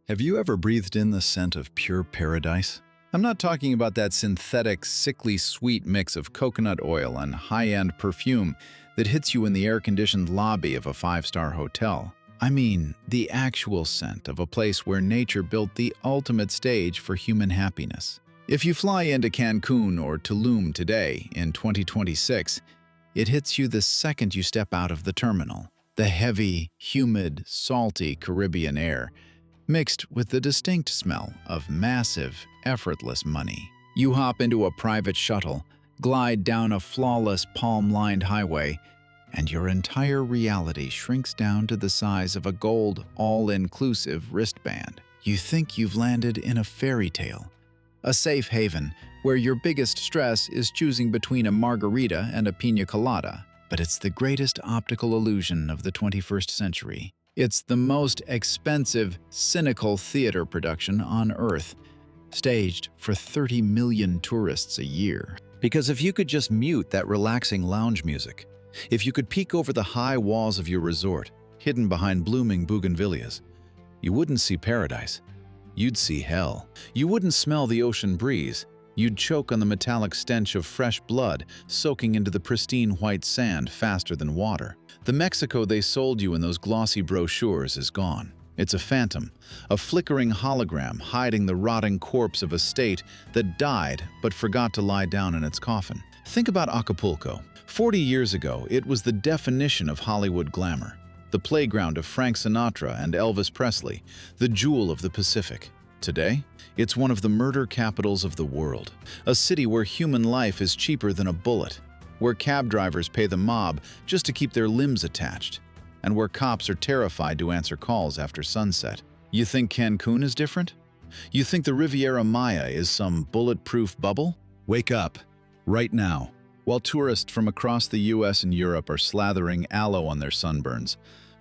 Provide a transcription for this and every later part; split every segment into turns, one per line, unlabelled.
Have you ever breathed in the scent of pure paradise? I'm not talking about that synthetic, sickly sweet mix of coconut oil and high-end perfume that hits you in the air-conditioned lobby of a five-star hotel. I mean the actual scent of a place where nature built the ultimate stage for human happiness. If you fly into Cancun or Tulum today, in 2026, it hits you the second you step out of the terminal. The heavy, humid, salty Caribbean air, mixed with the distinct smell of massive, effortless money. You hop into a private shuttle, glide down a flawless, palm-lined highway, and your entire reality shrinks down to the size of a gold, all-inclusive wristband. You think you've landed in a fairy tale, a safe haven where your biggest stress is choosing between a margarita and a piña colada. But it's the greatest optical illusion of the 21st century. It's the most expensive, cynical theater production on Earth, staged for 30 million tourists a year. Because if you could just mute that relaxing lounge music, if you could peek over the high walls of your resort, hidden behind blooming bougainvilleas, you wouldn't see paradise. You'd see hell. You wouldn't smell the ocean breeze. You'd choke on the metallic stench of fresh blood soaking into the pristine white sand faster than water. The Mexico they sold you in those glossy brochures is gone. It's a phantom, a flickering hologram hiding the rotting corpse of a state that died but forgot to lie down in its coffin. Think about Acapulco. 40 years ago, it was the definition of Hollywood glamour, the playground of Frank Sinatra and Elvis Presley, the jewel of the Pacific. Today, it's one of the murder capitals of the world, a city where human life is cheaper than a bullet, where cab drivers pay the mob just to keep their limbs attached, and where cops are terrified to answer calls after sunset. You think Cancun is different? You think the Riviera Maya is some bulletproof bubble? Wake up, right now. While tourists from across the US and Europe are slathering aloe on their sunburns,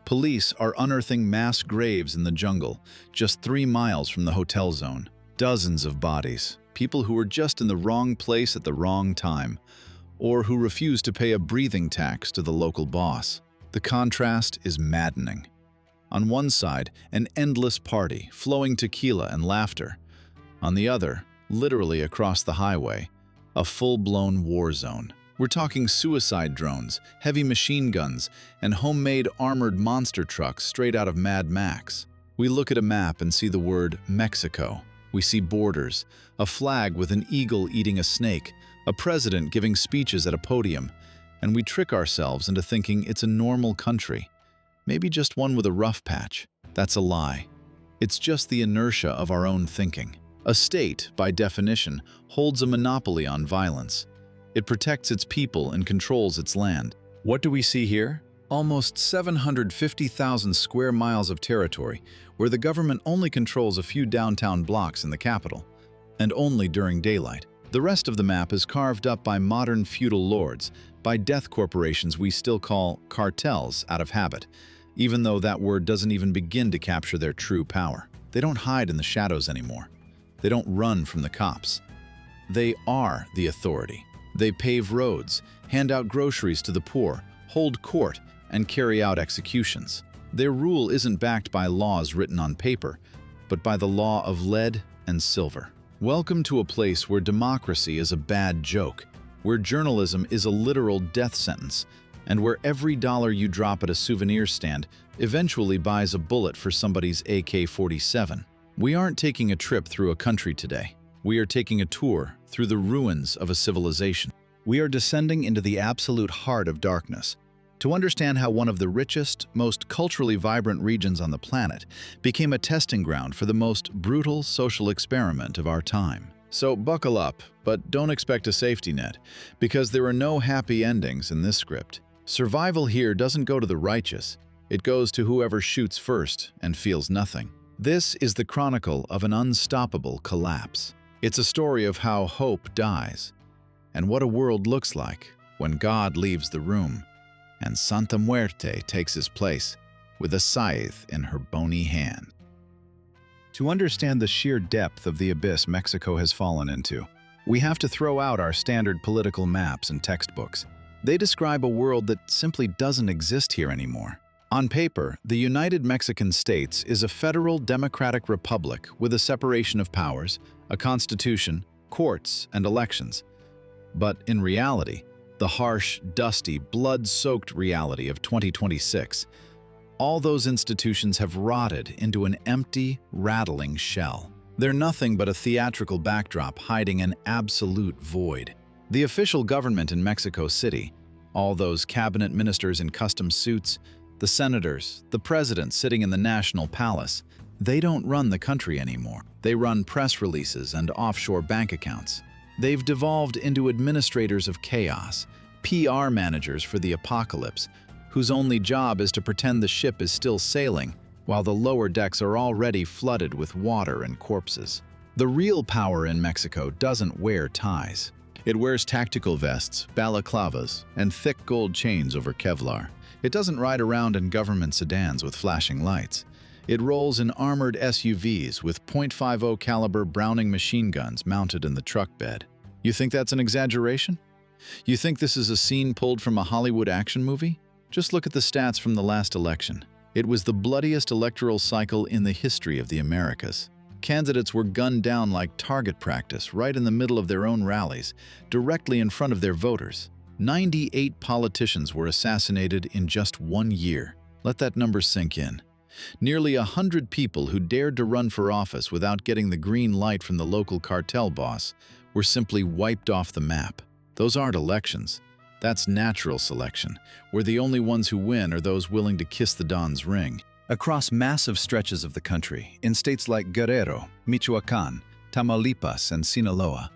police are unearthing mass graves in the jungle, just 3 miles from the hotel zone. Dozens of bodies, people who were just in the wrong place at the wrong time, or who refused to pay a breathing tax to the local boss. The contrast is maddening. On one side, an endless party, flowing tequila and laughter. On the other, literally across the highway, a full-blown war zone. We're talking suicide drones, heavy machine guns, and homemade armored monster trucks straight out of Mad Max. We look at a map and see the word Mexico. We see borders, a flag with an eagle eating a snake, a president giving speeches at a podium, and we trick ourselves into thinking it's a normal country. Maybe just one with a rough patch. That's a lie. It's just the inertia of our own thinking. A state, by definition, holds a monopoly on violence. It protects its people and controls its land. What do we see here? Almost 750,000 square miles of territory, where the government only controls a few downtown blocks in the capital, and only during daylight. The rest of the map is carved up by modern feudal lords, by death corporations we still call cartels out of habit, even though that word doesn't even begin to capture their true power. They don't hide in the shadows anymore. They don't run from the cops. They are the authority. They pave roads, hand out groceries to the poor, hold court, and carry out executions. Their rule isn't backed by laws written on paper, but by the law of lead and silver. Welcome to a place where democracy is a bad joke, where journalism is a literal death sentence, and where every dollar you drop at a souvenir stand eventually buys a bullet for somebody's AK-47. We aren't taking a trip through a country today. We are taking a tour through the ruins of a civilization. We are descending into the absolute heart of darkness, to understand how one of the richest, most culturally vibrant regions on the planet became a testing ground for the most brutal social experiment of our time. So buckle up, but don't expect a safety net, because there are no happy endings in this script. Survival here doesn't go to the righteous, it goes to whoever shoots first and feels nothing. This is the chronicle of an unstoppable collapse. It's a story of how hope dies, and what a world looks like when God leaves the room, and Santa Muerte takes his place with a scythe in her bony hand. To understand the sheer depth of the abyss Mexico has fallen into, we have to throw out our standard political maps and textbooks. They describe a world that simply doesn't exist here anymore. On paper, the United Mexican States is a federal democratic republic with a separation of powers, a constitution, courts, and elections. But in reality, the harsh, dusty, blood-soaked reality of 2026, all those institutions have rotted into an empty, rattling shell. They're nothing but a theatrical backdrop hiding an absolute void. The official government in Mexico City, all those cabinet ministers in custom suits, the senators, the president sitting in the National Palace, they don't run the country anymore. They run press releases and offshore bank accounts. They've devolved into administrators of chaos, PR managers for the apocalypse, whose only job is to pretend the ship is still sailing while the lower decks are already flooded with water and corpses. The real power in Mexico doesn't wear ties. It wears tactical vests, balaclavas, and thick gold chains over Kevlar. It doesn't ride around in government sedans with flashing lights. It rolls in armored SUVs with .50 caliber Browning machine guns mounted in the truck bed. You think that's an exaggeration? You think this is a scene pulled from a Hollywood action movie? Just look at the stats from the last election. It was the bloodiest electoral cycle in the history of the Americas. Candidates were gunned down like target practice right in the middle of their own rallies, directly in front of their voters. 98 politicians were assassinated in just 1 year. Let that number sink in. Nearly 100 people who dared to run for office without getting the green light from the local cartel boss were simply wiped off the map. Those aren't elections. That's natural selection, where the only ones who win are those willing to kiss the Don's ring. Across massive stretches of the country, in states like Guerrero, Michoacán, Tamaulipas, and Sinaloa,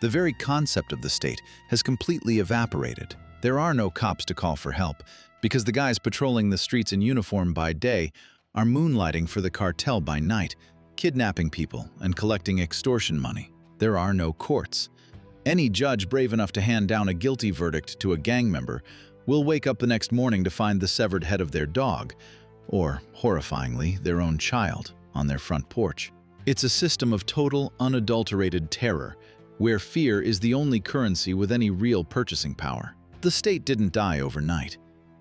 the very concept of the state has completely evaporated. There are no cops to call for help, because the guys patrolling the streets in uniform by day are moonlighting for the cartel by night, kidnapping people and collecting extortion money. There are no courts. Any judge brave enough to hand down a guilty verdict to a gang member will wake up the next morning to find the severed head of their dog, or, horrifyingly, their own child, on their front porch. It's a system of total, unadulterated terror, where fear is the only currency with any real purchasing power. The state didn't die overnight.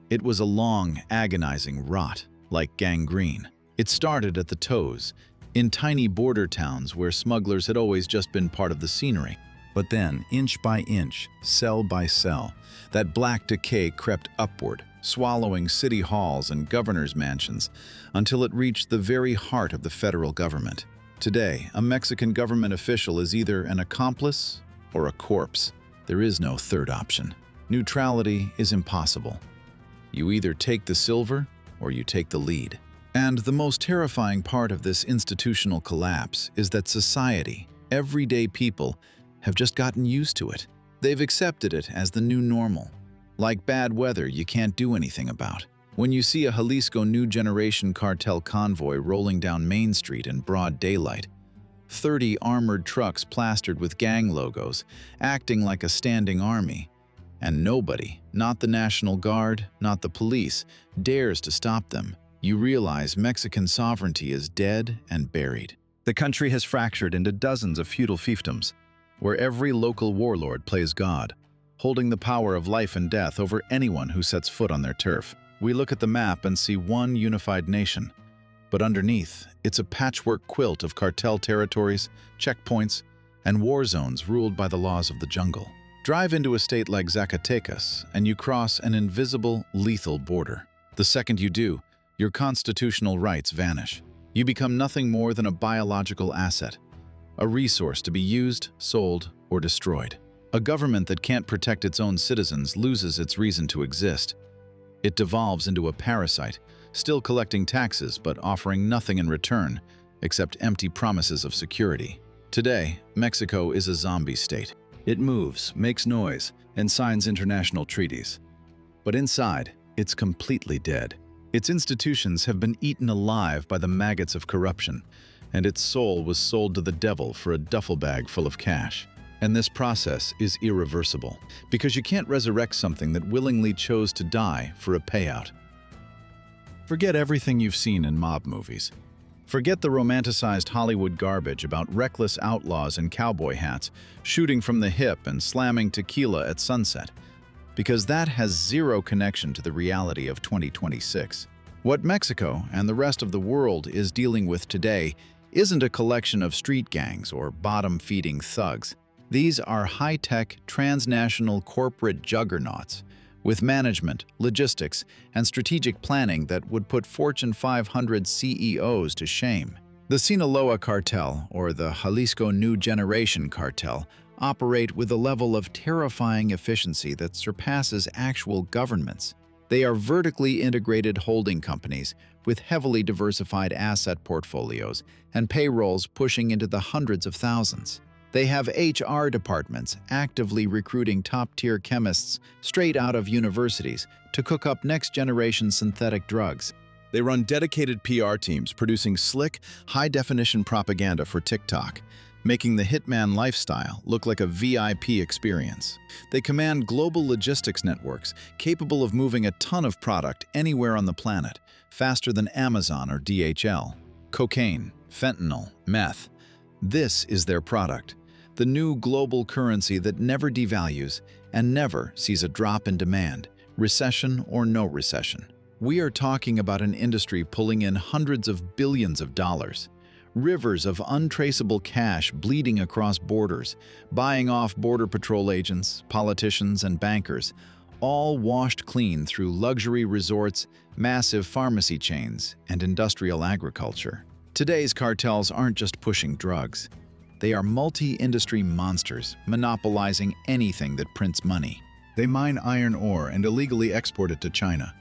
It was a long, agonizing rot, like gangrene. It started at the toes, in tiny border towns where smugglers had always just been part of the scenery. But then, inch by inch, cell by cell, that black decay crept upward, swallowing city halls and governor's mansions, until it reached the very heart of the federal government. Today, a Mexican government official is either an accomplice or a corpse. There is no third option. Neutrality is impossible. You either take the silver or you take the lead. And the most terrifying part of this institutional collapse is that society, everyday people, have just gotten used to it. They've accepted it as the new normal, like bad weather you can't do anything about. When you see a Jalisco New Generation cartel convoy rolling down Main Street in broad daylight, 30 armored trucks plastered with gang logos, acting like a standing army, and nobody, not the National Guard, not the police, dares to stop them, you realize Mexican sovereignty is dead and buried. The country has fractured into dozens of feudal fiefdoms, where every local warlord plays God, holding the power of life and death over anyone who sets foot on their turf. We look at the map and see one unified nation, but underneath, it's a patchwork quilt of cartel territories, checkpoints, and war zones ruled by the laws of the jungle. Drive into a state like Zacatecas, and you cross an invisible, lethal border. The second you do, your constitutional rights vanish. You become nothing more than a biological asset, a resource to be used, sold, or destroyed. A government that can't protect its own citizens loses its reason to exist. It devolves into a parasite, still collecting taxes but offering nothing in return except empty promises of security. Today, Mexico is a zombie state. It moves, makes noise, and signs international treaties. But inside, it's completely dead. Its institutions have been eaten alive by the maggots of corruption, and its soul was sold to the devil for a duffel bag full of cash. And this process is irreversible, because you can't resurrect something that willingly chose to die for a payout. Forget everything you've seen in mob movies. Forget the romanticized Hollywood garbage about reckless outlaws in cowboy hats shooting from the hip and slamming tequila at sunset, because that has zero connection to the reality of 2026. What Mexico and the rest of the world is dealing with today isn't a collection of street gangs or bottom-feeding thugs. These are high-tech, transnational corporate juggernauts with management, logistics, and strategic planning that would put Fortune 500 CEOs to shame. The Sinaloa Cartel, or the Jalisco New Generation Cartel, operate with a level of terrifying efficiency that surpasses actual governments. They are vertically integrated holding companies with heavily diversified asset portfolios and payrolls pushing into the hundreds of thousands. They have HR departments actively recruiting top-tier chemists straight out of universities to cook up next-generation synthetic drugs. They run dedicated PR teams producing slick, high-definition propaganda for TikTok, making the hitman lifestyle look like a VIP experience. They command global logistics networks capable of moving a ton of product anywhere on the planet, faster than Amazon or DHL. Cocaine, fentanyl, meth. This is their product, the new global currency that never devalues and never sees a drop in demand, recession or no recession. We are talking about an industry pulling in hundreds of billions of dollars. Rivers of untraceable cash bleeding across borders, buying off Border Patrol agents, politicians, and bankers, all washed clean through luxury resorts, massive pharmacy chains, and industrial agriculture. Today's cartels aren't just pushing drugs. They are multi-industry monsters, monopolizing anything that prints money. They mine iron ore and illegally export it to China.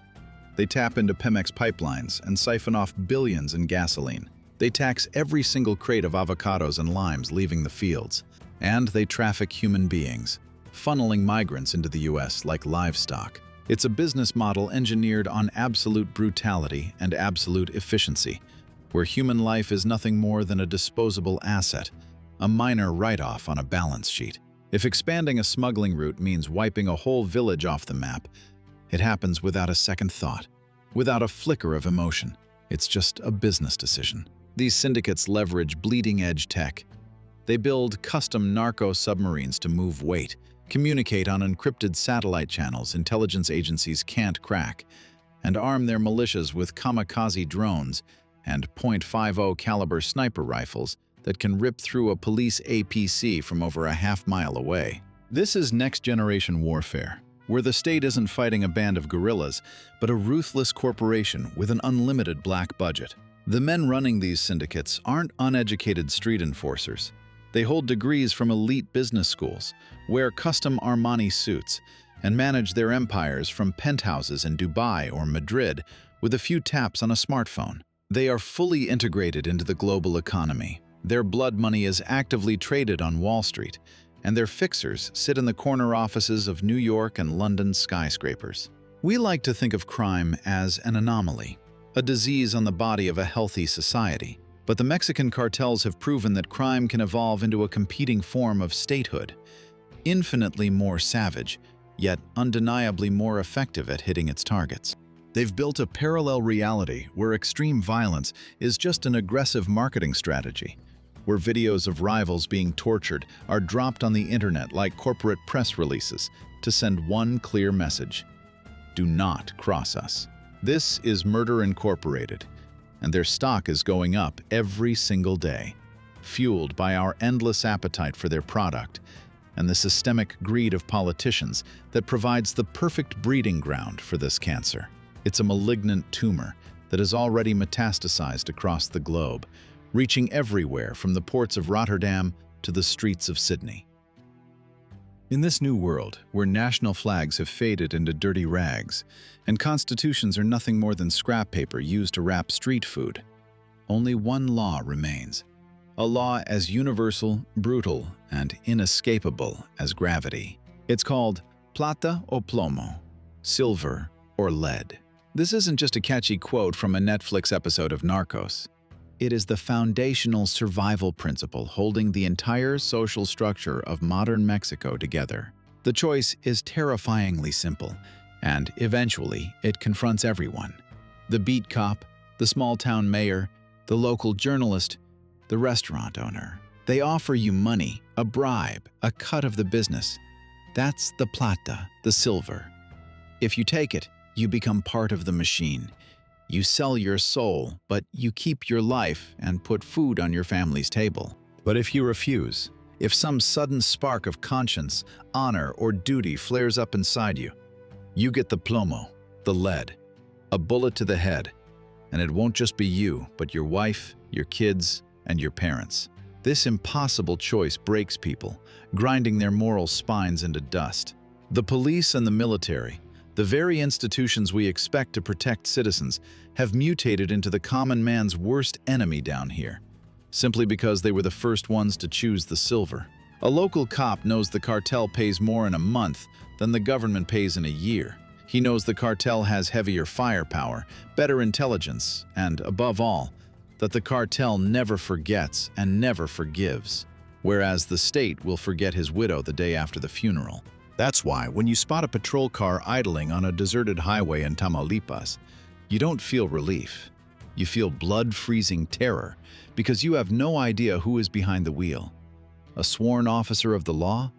They tap into Pemex pipelines and siphon off billions in gasoline. They tax every single crate of avocados and limes leaving the fields. And they traffic human beings, funneling migrants into the US like livestock. It's a business model engineered on absolute brutality and absolute efficiency, where human life is nothing more than a disposable asset, a minor write-off on a balance sheet. If expanding a smuggling route means wiping a whole village off the map, it happens without a second thought, without a flicker of emotion. It's just a business decision. These syndicates leverage bleeding-edge tech. They build custom narco submarines to move weight, communicate on encrypted satellite channels intelligence agencies can't crack, and arm their militias with kamikaze drones and .50 caliber sniper rifles that can rip through a police APC from over a half-mile away. This is next-generation warfare, where the state isn't fighting a band of guerrillas, but a ruthless corporation with an unlimited black budget. The men running these syndicates aren't uneducated street enforcers. They hold degrees from elite business schools, wear custom Armani suits, and manage their empires from penthouses in Dubai or Madrid with a few taps on a smartphone. They are fully integrated into the global economy. Their blood money is actively traded on Wall Street, and their fixers sit in the corner offices of New York and London skyscrapers. We like to think of crime as an anomaly, a disease on the body of a healthy society. But the Mexican cartels have proven that crime can evolve into a competing form of statehood, infinitely more savage, yet undeniably more effective at hitting its targets. They've built a parallel reality where extreme violence is just an aggressive marketing strategy, where videos of rivals being tortured are dropped on the internet like corporate press releases to send one clear message: do not cross us. This is Murder Incorporated, and their stock is going up every single day, fueled by our endless appetite for their product and the systemic greed of politicians that provides the perfect breeding ground for this cancer. It's a malignant tumor that has already metastasized across the globe, reaching everywhere from the ports of Rotterdam to the streets of Sydney. In this new world, where national flags have faded into dirty rags, and constitutions are nothing more than scrap paper used to wrap street food, only one law remains. A law as universal, brutal, and inescapable as gravity. It's called Plata o Plomo, silver or lead. This isn't just a catchy quote from a Netflix episode of Narcos. It is the foundational survival principle holding the entire social structure of modern Mexico together. The choice is terrifyingly simple, and eventually it confronts everyone. The beat cop, the small-town mayor, the local journalist, the restaurant owner. They offer you money, a bribe, a cut of the business. That's the plata, the silver. If you take it, you become part of the machine. You sell your soul, but you keep your life and put food on your family's table. But if you refuse, if some sudden spark of conscience, honor, or duty flares up inside you, you get the plomo, the lead, a bullet to the head, and it won't just be you, but your wife, your kids, and your parents. This impossible choice breaks people, grinding their moral spines into dust. The police and the military, the very institutions we expect to protect citizens, have mutated into the common man's worst enemy down here, simply because they were the first ones to choose the silver. A local cop knows the cartel pays more in a month than the government pays in a year. He knows the cartel has heavier firepower, better intelligence, and, above all, that the cartel never forgets and never forgives, whereas the state will forget his widow the day after the funeral. That's why, when you spot a patrol car idling on a deserted highway in Tamaulipas, you don't feel relief. You feel blood-freezing terror, because you have no idea who is behind the wheel. A sworn officer of the law,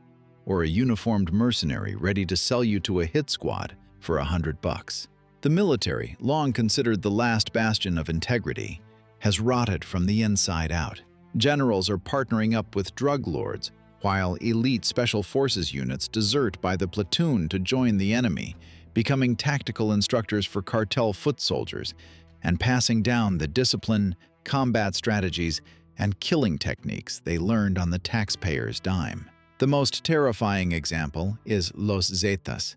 or a uniformed mercenary ready to sell you to a hit squad for $100. The military, long considered the last bastion of integrity, has rotted from the inside out. Generals are partnering up with drug lords, while elite special forces units desert by the platoon to join the enemy, becoming tactical instructors for cartel foot soldiers, and passing down the discipline, combat strategies, and killing techniques they learned on the taxpayer's dime. The most terrifying example is Los Zetas,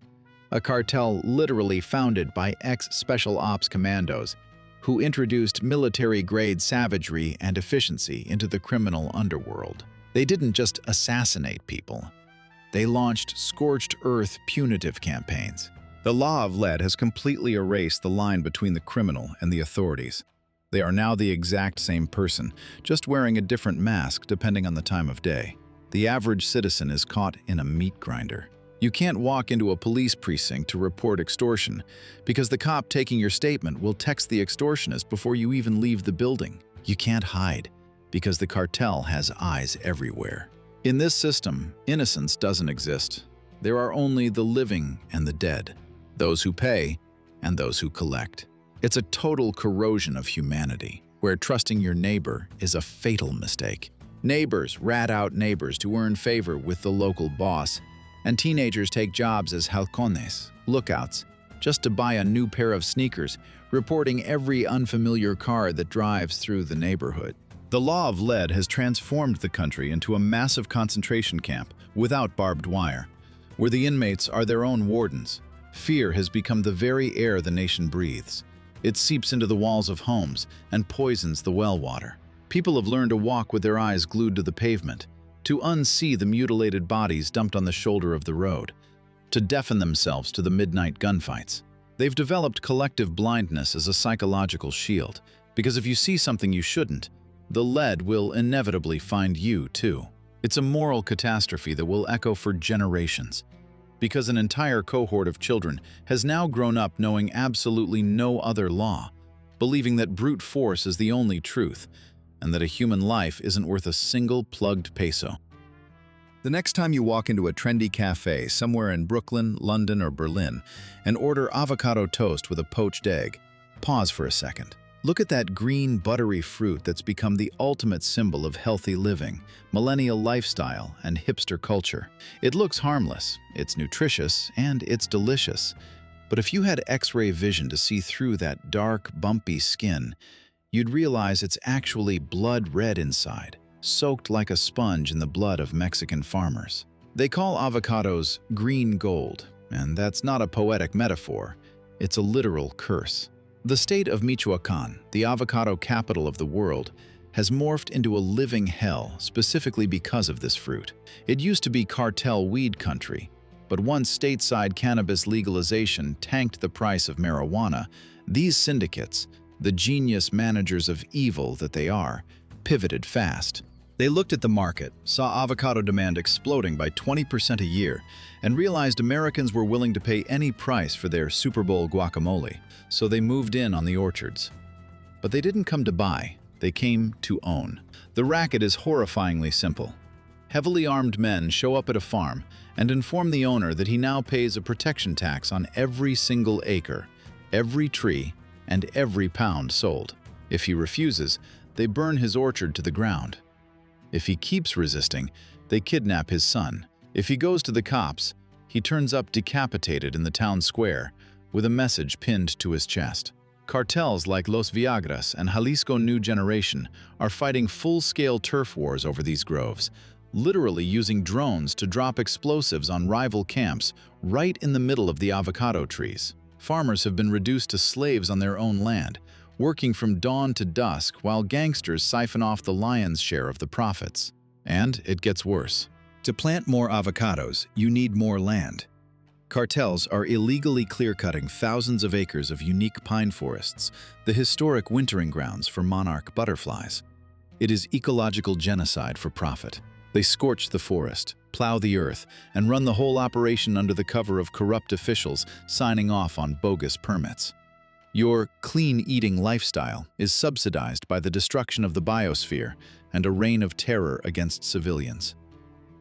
a cartel literally founded by ex-special ops commandos who introduced military-grade savagery and efficiency into the criminal underworld. They didn't just assassinate people. They launched scorched earth punitive campaigns. The law of lead has completely erased the line between the criminal and the authorities. They are now the exact same person, just wearing a different mask depending on the time of day. The average citizen is caught in a meat grinder. You can't walk into a police precinct to report extortion because the cop taking your statement will text the extortionist before you even leave the building. You can't hide because the cartel has eyes everywhere. In this system, innocence doesn't exist. There are only the living and the dead, those who pay and those who collect. It's a total corrosion of humanity, where trusting your neighbor is a fatal mistake. Neighbors rat out neighbors to earn favor with the local boss, and teenagers take jobs as halcones, lookouts, just to buy a new pair of sneakers, reporting every unfamiliar car that drives through the neighborhood. The law of lead has transformed the country into a massive concentration camp without barbed wire, where the inmates are their own wardens. Fear has become the very air the nation breathes. It seeps into the walls of homes and poisons the well water. People have learned to walk with their eyes glued to the pavement, to unsee the mutilated bodies dumped on the shoulder of the road, to deafen themselves to the midnight gunfights. They've developed collective blindness as a psychological shield, because if you see something you shouldn't, the lead will inevitably find you too. It's a moral catastrophe that will echo for generations, because an entire cohort of children has now grown up knowing absolutely no other law, believing that brute force is the only truth, and that a human life isn't worth a single plugged peso. The next time you walk into a trendy cafe somewhere in Brooklyn, London, or Berlin and order avocado toast with a poached egg, pause for a second. Look at that green, buttery fruit that's become the ultimate symbol of healthy living, millennial lifestyle, and hipster culture. It looks harmless, it's nutritious, and it's delicious. But if you had X-ray vision to see through that dark, bumpy skin, you'd realize it's actually blood red inside, soaked like a sponge in the blood of Mexican farmers. They call avocados green gold, and that's not a poetic metaphor, it's a literal curse. The state of Michoacán, the avocado capital of the world, has morphed into a living hell specifically because of this fruit. It used to be cartel weed country, but once stateside cannabis legalization tanked the price of marijuana, these syndicates, the genius managers of evil that they are, pivoted fast. They looked at the market, saw avocado demand exploding by 20% a year, and realized Americans were willing to pay any price for their Super Bowl guacamole, so they moved in on the orchards. But they didn't come to buy, they came to own. The racket is horrifyingly simple. Heavily armed men show up at a farm and inform the owner that he now pays a protection tax on every single acre, every tree, and every pound sold. If he refuses, they burn his orchard to the ground. If he keeps resisting, they kidnap his son. If he goes to the cops, he turns up decapitated in the town square with a message pinned to his chest. Cartels like Los Viagras and Jalisco New Generation are fighting full-scale turf wars over these groves, literally using drones to drop explosives on rival camps right in the middle of the avocado trees. Farmers have been reduced to slaves on their own land, working from dawn to dusk while gangsters siphon off the lion's share of the profits. And it gets worse.
To plant more avocados, you need more land. Cartels are illegally clear-cutting thousands of acres of unique pine forests, the historic wintering grounds for monarch butterflies. It is ecological genocide for profit. They scorch the forest, plow the earth, and run the whole operation under the cover of corrupt officials signing off on bogus permits. Your clean-eating lifestyle is subsidized by the destruction of the biosphere and a reign of terror against civilians.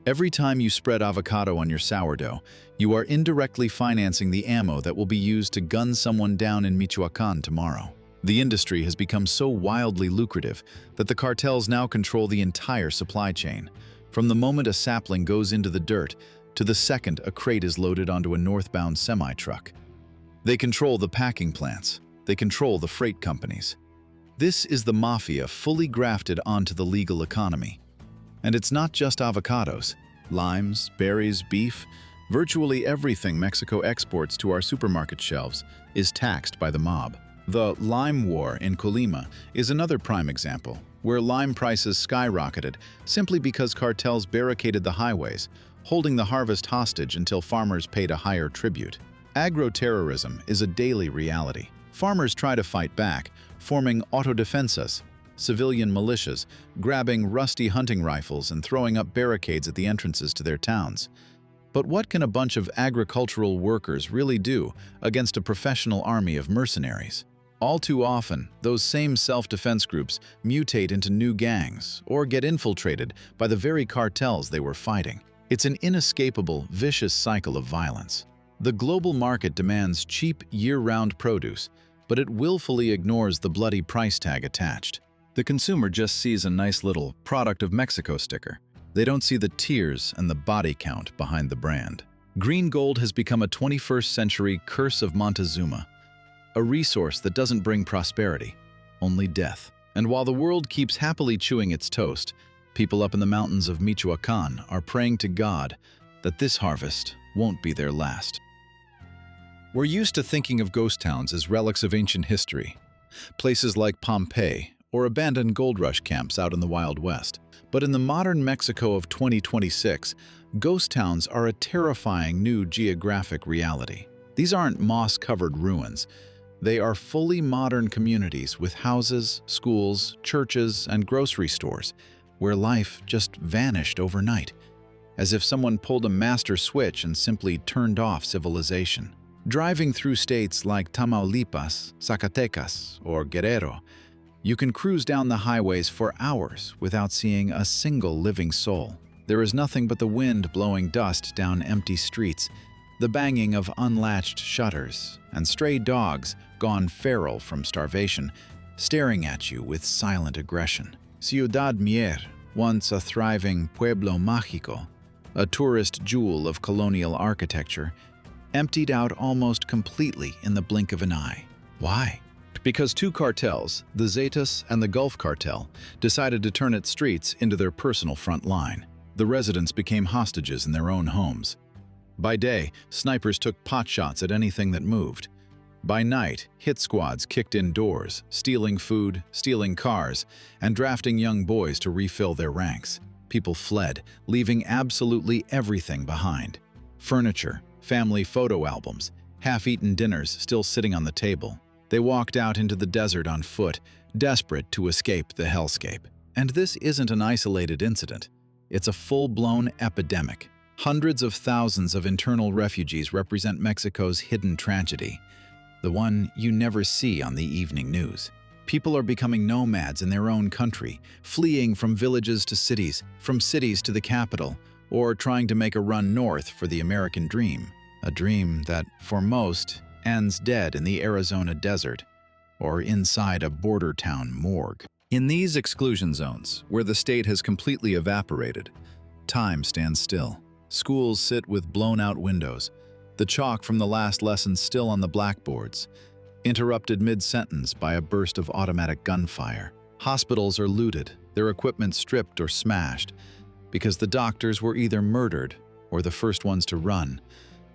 Every time you spread avocado on your sourdough, you are indirectly financing the ammo that will be used to gun someone down in Michoacán tomorrow. The industry has become so wildly lucrative that the cartels now control the entire supply chain, from the moment a sapling goes into the dirt to the second a crate is loaded onto a northbound semi-truck. They control the packing plants. They control the freight companies. This is the mafia fully grafted onto the legal economy. And it's not just avocados. Limes, berries, beef, virtually everything Mexico exports to our supermarket shelves is taxed by the mob. The lime war in Colima is another prime example, where lime prices skyrocketed simply because cartels barricaded the highways, holding the harvest hostage until farmers paid a higher tribute. Agro-terrorism is a daily reality. Farmers try to fight back, forming autodefensas, civilian militias, grabbing rusty hunting rifles and throwing up barricades at the entrances to their towns. But what can a bunch of agricultural workers really do against a professional army of mercenaries? All too often, those same self-defense groups mutate into new gangs or get infiltrated by the very cartels they were fighting. It's an inescapable, vicious cycle of violence. The global market demands cheap, year-round produce, but it willfully ignores the bloody price tag attached. The consumer just sees a nice little "Product of Mexico" sticker. They don't see the tears and the body count behind the brand. Green gold has become a 21st century curse of Montezuma, a resource that doesn't bring prosperity, only death. And while the world keeps happily chewing its toast, people up in the mountains of Michoacán are praying to God that this harvest won't be their last. We're used to thinking of ghost towns as relics of ancient history, places like Pompeii or abandoned gold rush camps out in the Wild West. But in the modern Mexico of 2026, ghost towns are a terrifying new geographic reality. These aren't moss-covered ruins. They are fully modern communities with houses, schools, churches, and grocery stores, where life just vanished overnight, as if someone pulled a master switch and simply turned off civilization. Driving through states like Tamaulipas, Zacatecas, or Guerrero, you can cruise down the highways for hours without seeing a single living soul. There is nothing but the wind blowing dust down empty streets, the banging of unlatched shutters, and stray dogs gone feral from starvation, staring at you with silent aggression. Ciudad Mier, once a thriving pueblo mágico, a tourist jewel of colonial architecture, emptied out almost completely in the blink of an eye. Why? Because two cartels, the Zetas and the Gulf Cartel, decided to turn its streets into their personal front line. The residents became hostages in their own homes. By day, snipers took potshots at anything that moved. By night, hit squads kicked in doors, stealing food, stealing cars, and drafting young boys to refill their ranks. People fled, leaving absolutely everything behind. Furniture, family photo albums, half-eaten dinners still sitting on the table. They walked out into the desert on foot, desperate to escape the hellscape. And this isn't an isolated incident. It's a full-blown epidemic. Hundreds of thousands of internal refugees represent Mexico's hidden tragedy, the one you never see on the evening news. People are becoming nomads in their own country, fleeing from villages to cities, from cities to the capital, or trying to make a run north for the American dream. A dream that, for most, ends dead in the Arizona desert,
or inside a border town morgue.
In these exclusion zones, where the state has completely evaporated, time stands still. Schools sit with blown-out windows, the chalk from the last lesson still on the blackboards, interrupted mid-sentence by a burst of automatic gunfire. Hospitals are looted, their equipment stripped or smashed, because the doctors were either murdered or the first ones to run,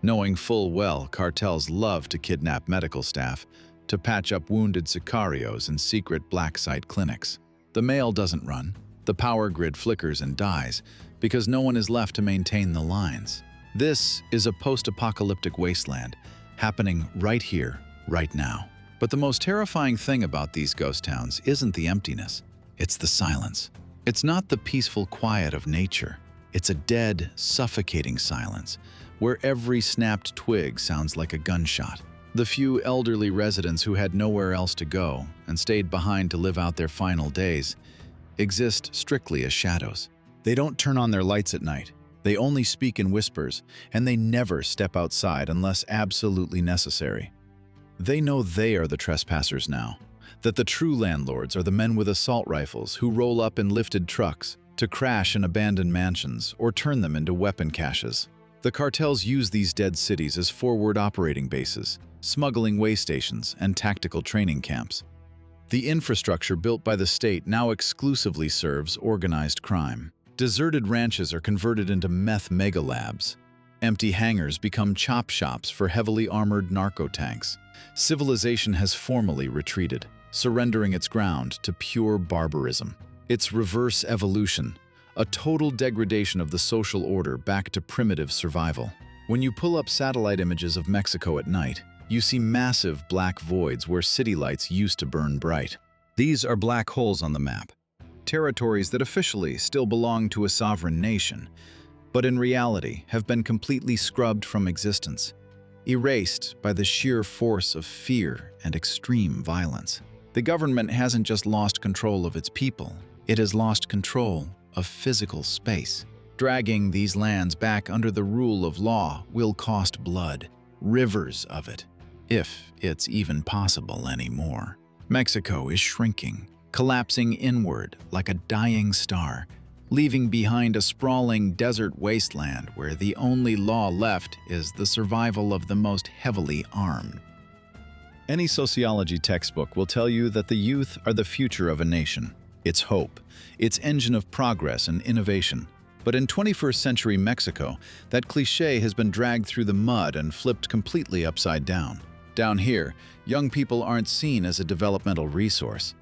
knowing full well cartels love to kidnap medical staff to patch up wounded sicarios in secret black site clinics. The mail doesn't run, the power grid flickers and dies, because no one is left to maintain the lines. This is a post-apocalyptic wasteland, happening right here, right now. But the most terrifying thing about these ghost towns isn't the emptiness, it's the silence. It's not the peaceful quiet of nature. It's a dead, suffocating silence, where every snapped twig sounds like a gunshot. The few elderly residents who had nowhere else to go and stayed behind to live out their final days exist strictly as shadows. They don't turn on their lights at night. They only speak in whispers, and they never step outside unless absolutely necessary. They know they are the trespassers now, that the true landlords are the men with assault rifles who roll up in lifted trucks to crash in abandoned mansions or turn them into weapon caches. The cartels use these dead cities as forward operating bases, smuggling way stations, and tactical training camps. The infrastructure built by the state now exclusively serves organized crime. Deserted ranches are converted into meth megalabs. Empty hangars become chop shops for heavily armored narco tanks. Civilization has formally retreated, surrendering its ground to pure barbarism. It's reverse evolution, a total degradation of the social order back to primitive survival. When you pull up satellite images of Mexico at night, you see massive black voids where city lights used to burn bright. These are black holes on the map, territories that officially still belong to a sovereign nation, but in reality have been completely scrubbed from existence, erased by the sheer force of fear and extreme violence. The government hasn't just lost control of its people, it has lost control of physical space. Dragging these lands back under the rule of law will cost blood, rivers of it, if it's even possible anymore. Mexico is shrinking, collapsing inward like a dying star, leaving behind a sprawling desert wasteland where the only law left is the survival of the most heavily armed. Any sociology textbook will tell you that the youth are the future of a nation, its hope, its engine of progress and innovation. But in 21st century Mexico, that cliché has been dragged through the mud and flipped completely upside down. Down here, young people aren't seen as a developmental resource.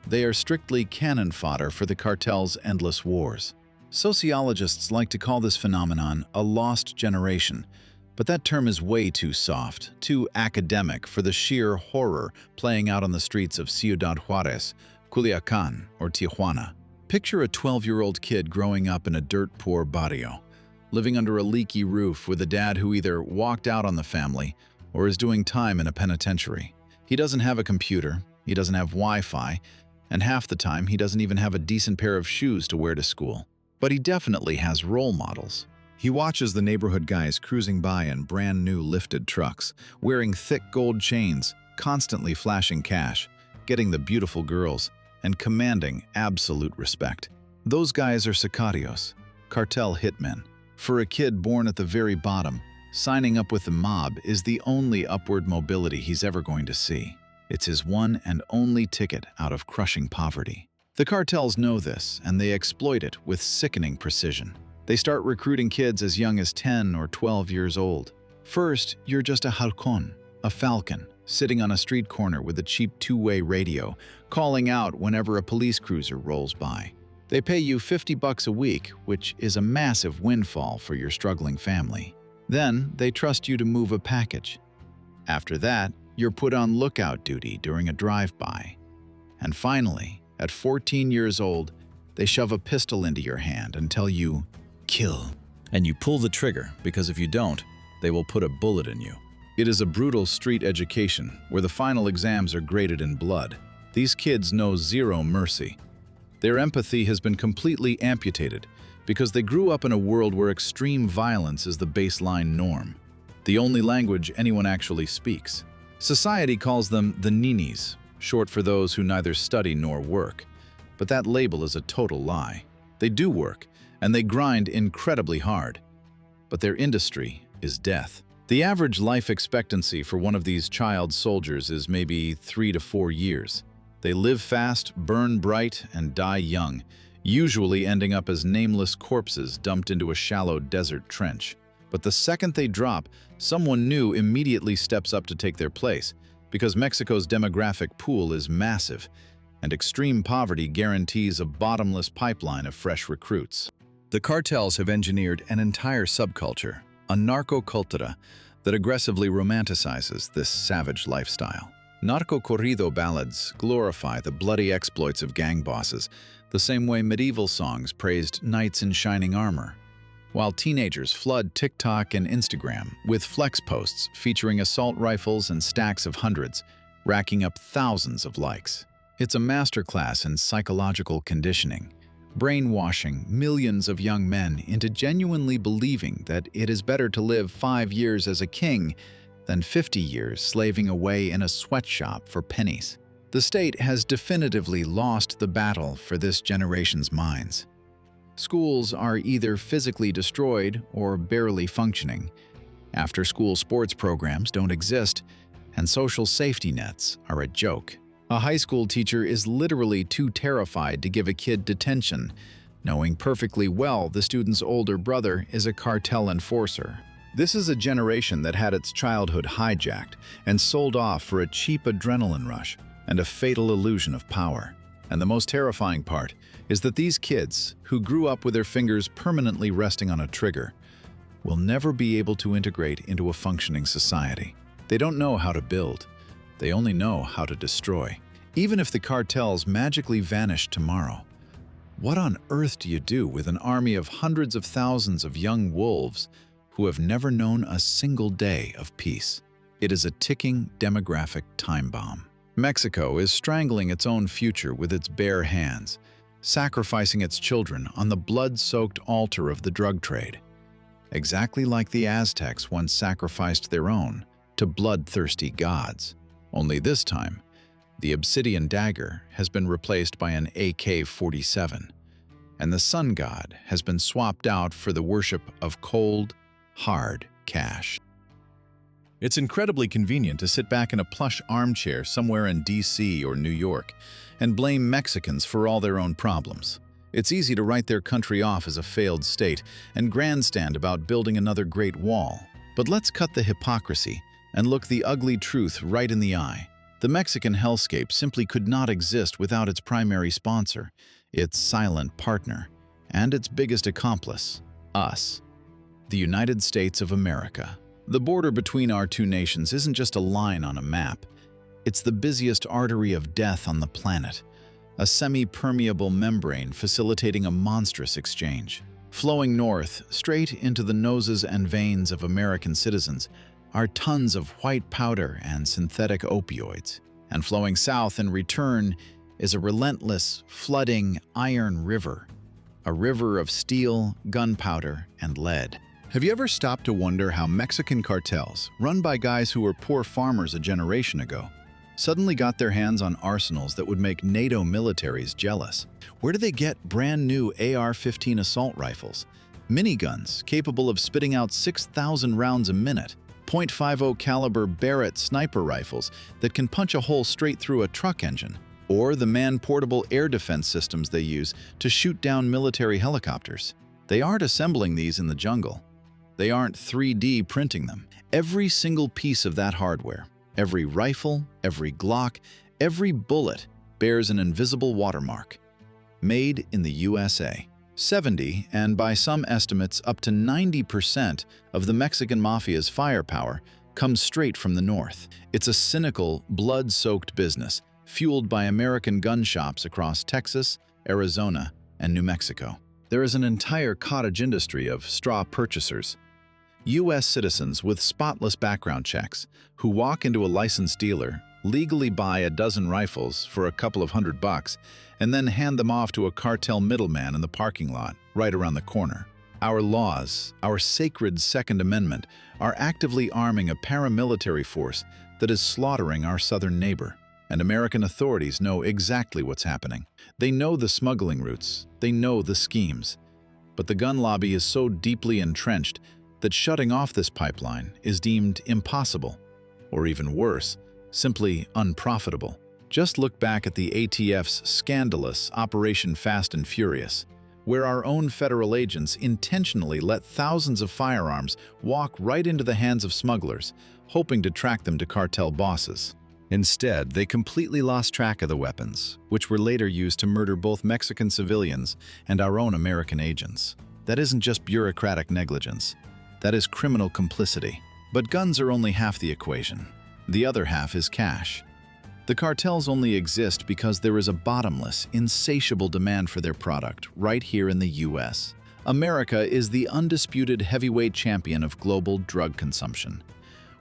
They are strictly cannon fodder for the cartel's endless wars. Sociologists like to call this phenomenon a lost generation, but that term is way too soft, too academic for the sheer horror playing out on the streets of Ciudad Juarez, Culiacán, or Tijuana. Picture a 12-year-old kid growing up in a dirt-poor barrio, living under a leaky roof with a dad who either walked out on the family or is doing time in a penitentiary. He doesn't have a computer, he doesn't have Wi-Fi, and half the time he doesn't even have a decent pair of shoes to wear to school. But he definitely has role models. He watches the neighborhood guys cruising by in brand new lifted trucks, wearing thick gold chains, constantly flashing cash, getting the beautiful girls, and commanding absolute respect. Those guys are sicarios, cartel hitmen. For a kid born at the very bottom, signing up with the mob is the only upward mobility he's ever going to see. It's his one and only ticket out of crushing poverty. The cartels know this, and they exploit it with sickening precision. They start recruiting kids as young as 10 or 12 years old. First, you're just a halcón, a falcon, sitting on a street corner with a cheap two-way radio, calling out whenever a police cruiser rolls by. They pay you $50 a week, which is a massive windfall for your struggling family. Then, they trust you to move a package. After that, you're put on lookout duty during a drive-by. And finally, at 14 years old, they shove a pistol into your hand and tell you, "Kill." And you pull the trigger, because if you don't, they will put a bullet in you. It is a brutal street education where the final exams are graded in blood. These kids know zero mercy. Their empathy has been completely amputated because they grew up in a world where extreme violence is the baseline norm, the only language anyone actually speaks. Society calls them the ninis,
short for those who neither study nor work. But that label is a total lie. They do work, and they grind incredibly hard. But their industry is death. The average life expectancy for one of these child soldiers is maybe 3 to 4 years. They live fast, burn bright, and die young, usually ending up as nameless corpses dumped into a shallow desert trench. But the second they drop, someone new immediately steps up to take their place, because Mexico's demographic pool is massive, and extreme poverty guarantees a bottomless pipeline of fresh recruits.
The cartels have engineered an entire subculture, a narco-cultura, that aggressively romanticizes this savage lifestyle. Narco-corrido ballads glorify the bloody exploits of gang bosses, the same way medieval songs praised knights in shining armor, while teenagers flood TikTok and Instagram with flex posts featuring assault rifles and stacks of hundreds, racking up thousands of likes. It's a masterclass in psychological conditioning, brainwashing millions of young men into genuinely believing that it is better to live 5 years as a king than 50 years slaving away in a sweatshop for pennies. The state has definitively lost the battle for this generation's minds. Schools are either physically destroyed or barely functioning. After-school sports programs don't exist, and social safety nets are a joke. A high school teacher is literally too terrified to give a kid detention, knowing perfectly well the student's older brother is a cartel enforcer. This is a generation that had its childhood hijacked and sold off for a cheap adrenaline rush and a fatal illusion of power. And the most terrifying part is that these kids, who grew up with their fingers permanently resting on a trigger, will never be able to integrate into a functioning society. They don't know how to build. They only know how to destroy. Even if the cartels magically vanish tomorrow, what on earth do you do with an army of hundreds of thousands of young wolves who have never known a single day of peace? It is a ticking demographic time bomb. Mexico is strangling its own future with its bare hands, sacrificing its children on the blood-soaked altar of the drug trade, exactly like the Aztecs once sacrificed their own to bloodthirsty gods. Only this time, the obsidian dagger has been replaced by an AK-47, and the sun god has been swapped out for the worship of cold, hard cash. It's incredibly convenient to sit back in a plush armchair somewhere in DC or New York and blame Mexicans for all their own problems. It's easy to write their country off as a failed state and grandstand about building another Great Wall. But let's cut the hypocrisy and look the ugly truth right in the eye. The Mexican hellscape simply could not exist without its primary sponsor, its silent partner, and its biggest accomplice, us, the United States of America. The border between our two nations isn't just a line on a map. It's the busiest artery of death on the planet, a semi-permeable membrane facilitating a monstrous exchange. Flowing north, straight into the noses and veins of American citizens, are tons of white powder and synthetic opioids. And flowing south in return is a relentless, flooding iron river, a river of steel, gunpowder, and lead. Have you ever stopped to wonder how Mexican cartels, run by guys who were poor farmers a generation ago, suddenly got their hands on arsenals that would make NATO militaries jealous? Where do they get brand new AR-15 assault rifles, miniguns capable of spitting out 6,000 rounds a minute, .50 caliber Barrett sniper rifles that can punch a hole straight through a truck engine, or the man-portable air defense systems they use to shoot down military helicopters? They aren't assembling these in the jungle. They aren't 3D printing them. Every single piece of that hardware, every rifle, every Glock, every bullet bears an invisible watermark. Made in the USA. 70, and by some estimates up to 90% of the Mexican mafia's firepower comes straight from the north. It's a cynical, blood-soaked business, fueled by American gun shops across Texas, Arizona, and New Mexico. There is an entire cottage industry of straw purchasers, U.S. citizens with spotless background checks who walk into a licensed dealer, legally buy a dozen rifles for a couple of $100 and then hand them off to a cartel middleman in the parking lot right around the corner. Our laws, our sacred Second Amendment, are actively arming a paramilitary force that is slaughtering our southern neighbor.
And American authorities know exactly what's happening. They know the smuggling routes, they know the schemes. But the gun lobby is so deeply entrenched that shutting off this pipeline is deemed impossible, or even worse, simply unprofitable. Just look back at the ATF's scandalous Operation Fast and Furious, where our own federal agents intentionally let thousands of firearms walk right into the hands of smugglers, hoping to track them to cartel bosses.
Instead, they completely lost track of the weapons, which were later used to murder both Mexican civilians and our own American agents. That isn't just bureaucratic negligence. That is criminal complicity. But guns are only half the equation. The other half is cash. The cartels only exist because there is a bottomless, insatiable demand for their product right here in the US. America is the undisputed heavyweight champion of global drug consumption.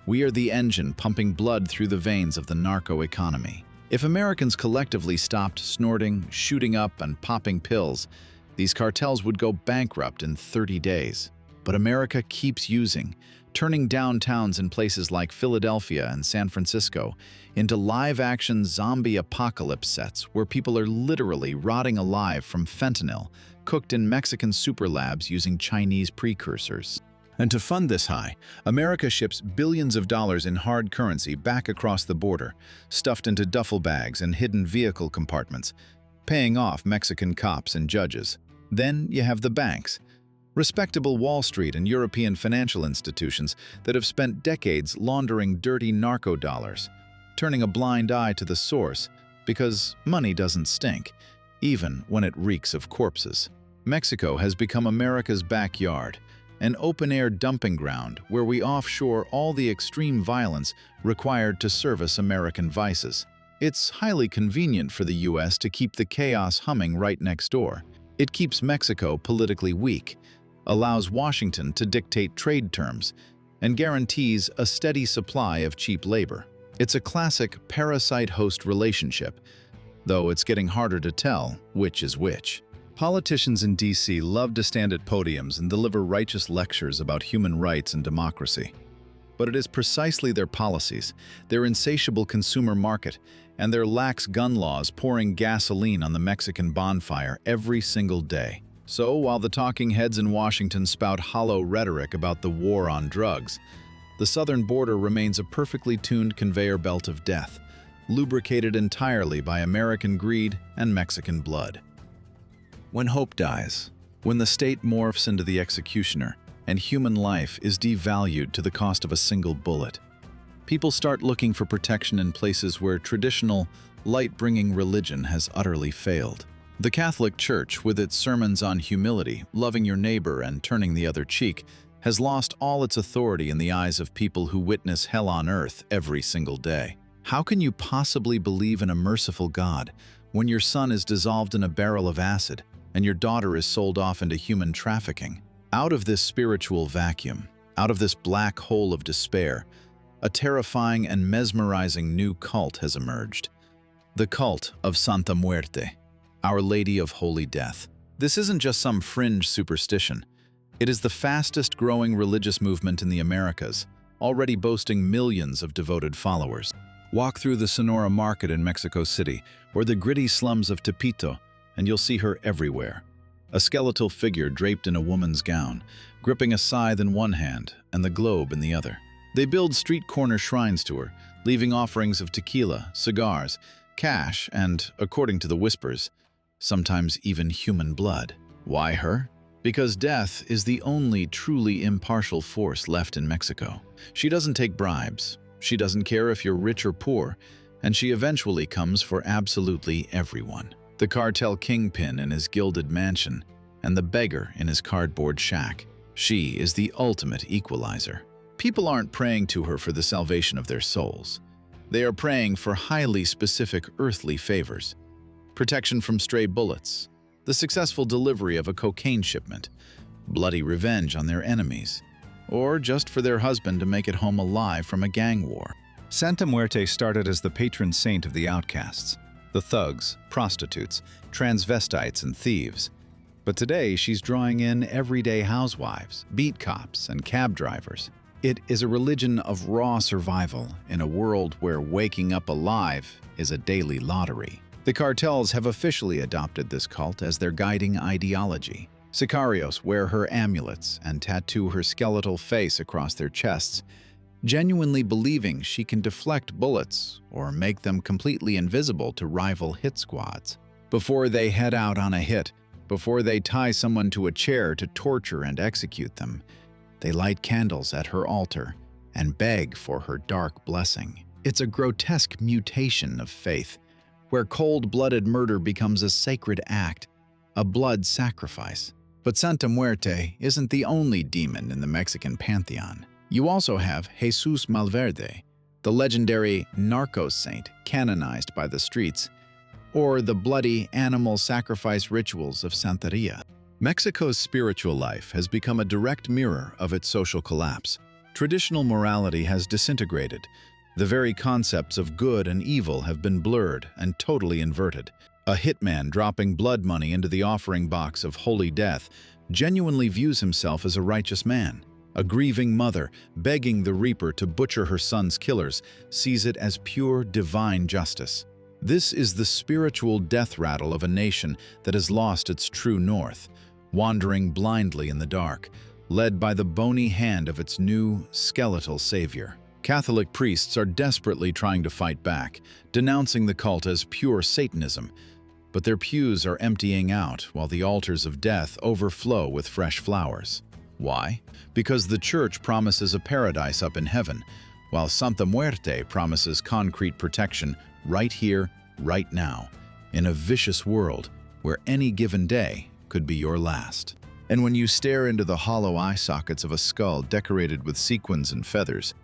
We are the engine pumping blood through the veins of the narco economy. If Americans collectively stopped snorting, shooting up, and popping pills, these cartels would go bankrupt in 30 days. But America keeps using, turning downtowns in places like Philadelphia and San Francisco into live-action zombie apocalypse sets where people are literally rotting alive from fentanyl, cooked in Mexican super labs using Chinese precursors. And to fund this high, America ships billions of dollars in hard currency back across the border, stuffed into duffel bags and hidden vehicle compartments, paying off Mexican cops and judges. Then you have the banks, respectable Wall Street and European financial institutions that have spent decades laundering dirty narco dollars, turning a blind eye to the source because money doesn't stink, even when it reeks of corpses. Mexico has become America's backyard, an open-air dumping ground where we offshore all the extreme violence required to service American vices. It's highly convenient for the US to keep the chaos humming right next door. It keeps Mexico politically weak, allows Washington to dictate trade terms, and guarantees a steady supply of cheap labor. It's a classic parasite-host relationship, though it's getting harder to tell which is which.
Politicians in D.C. love to stand at podiums and deliver righteous lectures about human rights and democracy. But it is precisely their policies, their insatiable consumer market, and their lax gun laws pouring gasoline on the Mexican bonfire every single day. So, while the talking heads in Washington spout hollow rhetoric about the war on drugs, the southern border remains a perfectly tuned conveyor belt of death, lubricated entirely by American greed and Mexican blood. When hope dies, when the state morphs into the executioner, and human life is devalued to the cost of a single bullet, people start looking for protection in places where traditional, light-bringing religion has utterly failed. The Catholic Church, with its sermons on humility, loving your neighbor, and turning the other cheek, has lost all its authority in the eyes of people who witness hell on earth every single day. How can you possibly believe in a merciful God when your son is dissolved in a barrel of acid and your daughter is sold off into human trafficking? Out of this spiritual vacuum, out of this black hole of despair, a terrifying and mesmerizing new cult has emerged. The cult of Santa Muerte, Our Lady of Holy Death. This isn't just some fringe superstition. It is the fastest-growing religious movement in the Americas, already boasting millions of devoted followers. Walk through the Sonora Market in Mexico City, or the gritty slums of Tepito, and you'll see her everywhere. A skeletal figure draped in a woman's gown, gripping a scythe in one hand and the globe in the other. They build street corner shrines to her, leaving offerings of tequila, cigars, cash, and, according to the whispers, sometimes even human blood. Why her? Because death is the only truly impartial force left in Mexico. She doesn't take bribes, she doesn't care if you're rich or poor, and she eventually comes for absolutely everyone. The cartel kingpin in his gilded mansion, and the beggar in his cardboard shack. She is the ultimate equalizer. People aren't praying to her for the salvation of their souls. They are praying for highly specific earthly favors. Protection from stray bullets, the successful delivery of a cocaine shipment, bloody revenge on their enemies, or just for their husband to make it home alive from a gang war.
Santa Muerte started as the patron saint of the outcasts, the thugs, prostitutes, transvestites, and thieves. But today she's drawing in everyday housewives, beat cops, and cab drivers.
It is a religion of raw survival in a world where waking up alive is a daily lottery. The cartels have officially adopted this cult as their guiding ideology. Sicarios wear her amulets and tattoo her skeletal face across their chests, genuinely believing she can deflect bullets or make them completely invisible to rival hit squads. Before they head out on a hit, before they tie someone to a chair to torture and execute them, they light candles at her altar and beg for her dark blessing. It's a grotesque mutation of faith, where cold-blooded murder becomes a sacred act, a blood sacrifice. But Santa Muerte isn't the only demon in the Mexican pantheon. You also have Jesus Malverde, the legendary narco saint canonized by the streets, or the bloody animal sacrifice rituals of Santeria.
Mexico's spiritual life has become a direct mirror of its social collapse. Traditional morality has disintegrated. The very concepts of good and evil have been blurred and totally inverted. A hitman dropping blood money into the offering box of holy death genuinely views himself as a righteous man. A grieving mother begging the reaper to butcher her son's killers sees it as pure divine justice. This is the spiritual death rattle of a nation that has lost its true north, wandering blindly in the dark, led by the bony hand of its new, skeletal savior. Catholic priests are desperately trying to fight back, denouncing the cult as pure Satanism, but their pews are emptying out while the altars of death overflow with fresh flowers. Why? Because the church promises a paradise up in heaven, while Santa Muerte promises concrete protection right here, right now, in a vicious world where any given day could be your last. And when you stare into the hollow eye sockets of a skull decorated with sequins and feathers,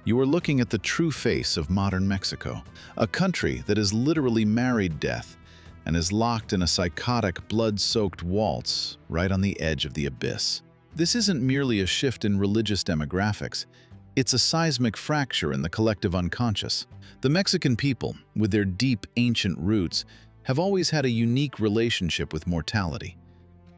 you are looking at the true face of modern Mexico, a country that has literally married death and is locked in a psychotic, blood-soaked waltz right on the edge of the abyss. This isn't merely a shift in religious demographics, it's a seismic fracture in the collective unconscious. The Mexican people, with their deep, ancient roots, have always had a unique relationship with mortality.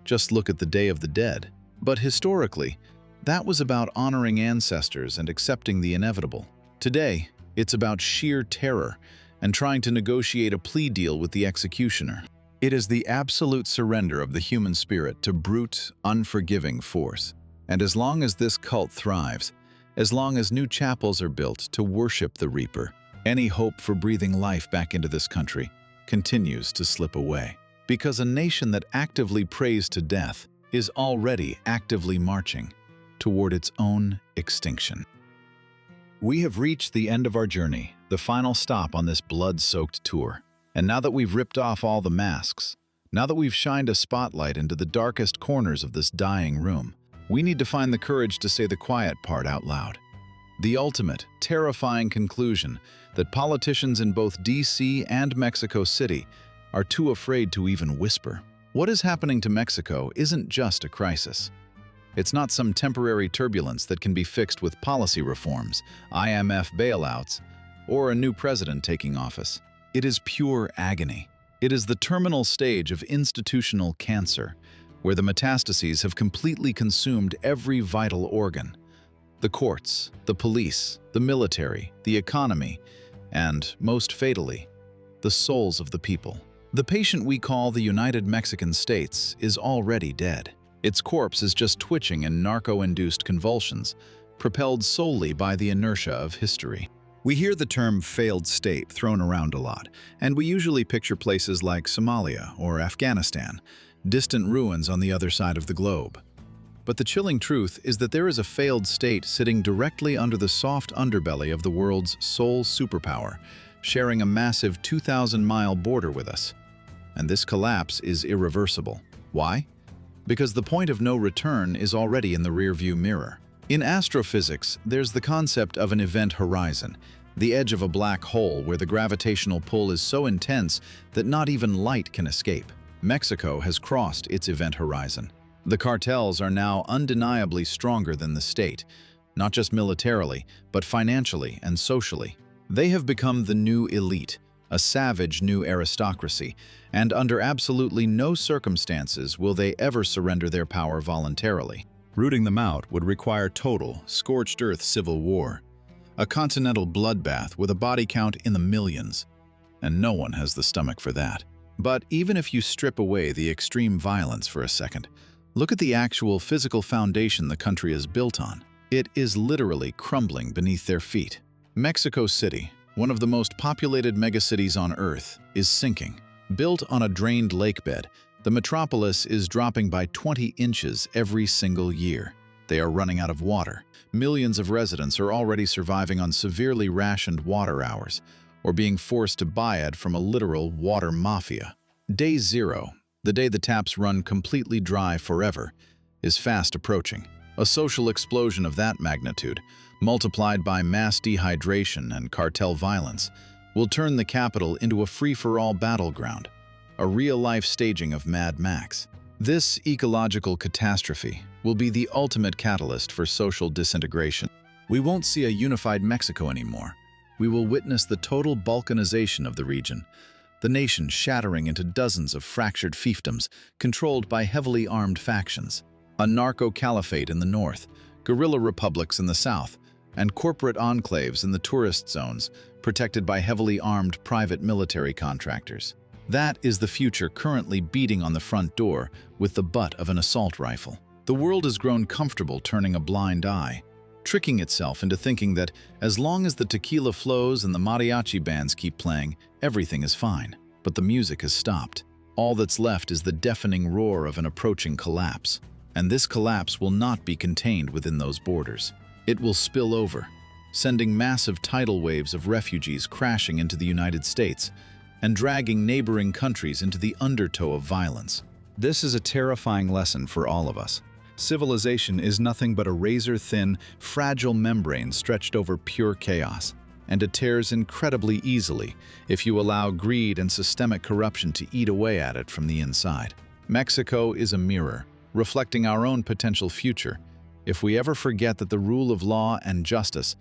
Just look at the Day of the Dead. But historically, that was about honoring ancestors and accepting the inevitable. Today, it's about sheer terror and trying to negotiate a plea deal with the executioner. It is the absolute surrender of the human spirit to brute, unforgiving force. And as long as this cult thrives, as long as new chapels are built to worship the Reaper, any hope for breathing life back into this country continues to slip away. Because a nation that actively prays to death is already actively marching toward its own extinction. We have reached the end of our journey, the final stop on this blood-soaked tour. And now that we've ripped off all the masks, now that we've shined a spotlight into the darkest corners of this dying room, we need to find the courage to say the quiet part out loud. The ultimate, terrifying conclusion that politicians in both DC and Mexico City are too afraid to even whisper. What is happening to Mexico isn't just a crisis. It's not some temporary turbulence that can be fixed with policy reforms, IMF bailouts, or a new president taking office. It is pure agony. It is the terminal stage of institutional cancer, where the metastases have completely consumed every vital organ. The courts, the police, the military, the economy, and, most fatally, the souls of the people. The patient we call the United Mexican States is already dead. Its corpse is just twitching in narco-induced convulsions, propelled solely by the inertia of history. We hear the term failed state thrown around a lot, and we usually picture places like Somalia or Afghanistan, distant ruins on the other side of the globe. But the chilling truth is that there is a failed state sitting directly under the soft underbelly of the world's sole superpower, sharing a massive 2,000-mile border with us. And this collapse is irreversible. Why? Because the point of no return is already in the rearview mirror. In astrophysics, there's the concept of an event horizon, the edge of a black hole where the gravitational pull is so intense that not even light can escape. Mexico has crossed its event horizon. The cartels are now undeniably stronger than the state, not just militarily, but financially and socially. They have become the new elite, a savage new aristocracy, and under absolutely no circumstances will they ever surrender their power voluntarily.
Rooting them out would require total, scorched earth civil war, a continental bloodbath with a body count in the millions, and no one has the stomach for that. But even if you strip away the extreme violence for a second, look at the actual physical foundation the country is built on. It is literally crumbling beneath their feet. Mexico City, one of the most populated megacities on Earth, is sinking. Built on a drained lake bed, the metropolis is dropping by 20 inches every single year. They are running out of water. Millions of residents are already surviving on severely rationed water hours, or being forced to buy it from a literal water mafia. Day zero, the day the taps run completely dry forever, is fast approaching. A social explosion of that magnitude, multiplied by mass dehydration and cartel violence, will turn the capital into a free-for-all battleground, a real-life staging of Mad Max. This ecological catastrophe will be the ultimate catalyst for social disintegration. We won't see a unified Mexico anymore. We will witness the total balkanization of the region, the nation shattering into dozens of fractured fiefdoms controlled by heavily armed factions, a narco-caliphate in the north, guerrilla republics in the south, and corporate enclaves in the tourist zones protected by heavily armed private military contractors. That is the future currently beating on the front door with the butt of an assault rifle. The world has grown comfortable turning a blind eye, tricking itself into thinking that as long as the tequila flows and the mariachi bands keep playing, everything is fine. But the music has stopped. All that's left is the deafening roar of an approaching collapse. And this collapse will not be contained within those borders. It will spill over, sending massive tidal waves of refugees crashing into the United States and dragging neighboring countries into the undertow of violence. This is a terrifying lesson for all of us. Civilization is nothing but a razor-thin, fragile membrane stretched over pure chaos, and it tears incredibly easily if you allow greed and systemic corruption to eat away at it from the inside. Mexico is a mirror, reflecting our own potential future, if we ever forget that the rule of law and justice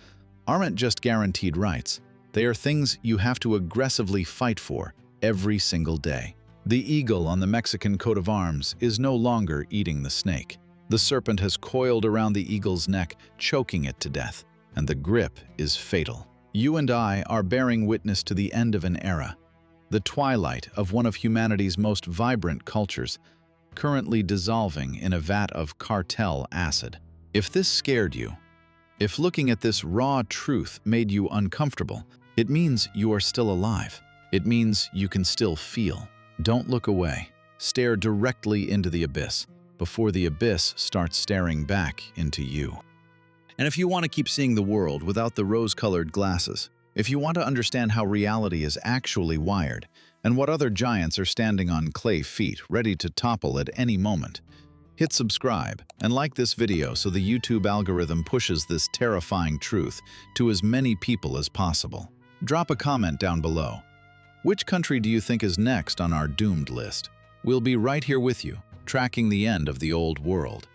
aren't just guaranteed rights. They are things you have to aggressively fight for every single day. The eagle on the Mexican coat of arms is no longer eating the snake. The serpent has coiled around the eagle's neck, choking it to death, and the grip is fatal. You and I are bearing witness to the end of an era, the twilight of one of humanity's most vibrant cultures, currently dissolving in a vat of cartel acid. If this scared you, if looking at this raw truth made you uncomfortable, it means you are still alive. It means you can still feel. Don't look away. Stare directly into the abyss before the abyss starts staring back into you. And if you want to keep seeing the world without the rose-colored glasses, if you want to understand how reality is actually wired and what other giants are standing on clay feet ready to topple at any moment, hit subscribe and like this video so the YouTube algorithm pushes this terrifying truth to as many people as possible. Drop a comment down below. Which country do you think is next on our doomed list? We'll be right here with you, tracking the end of the old world.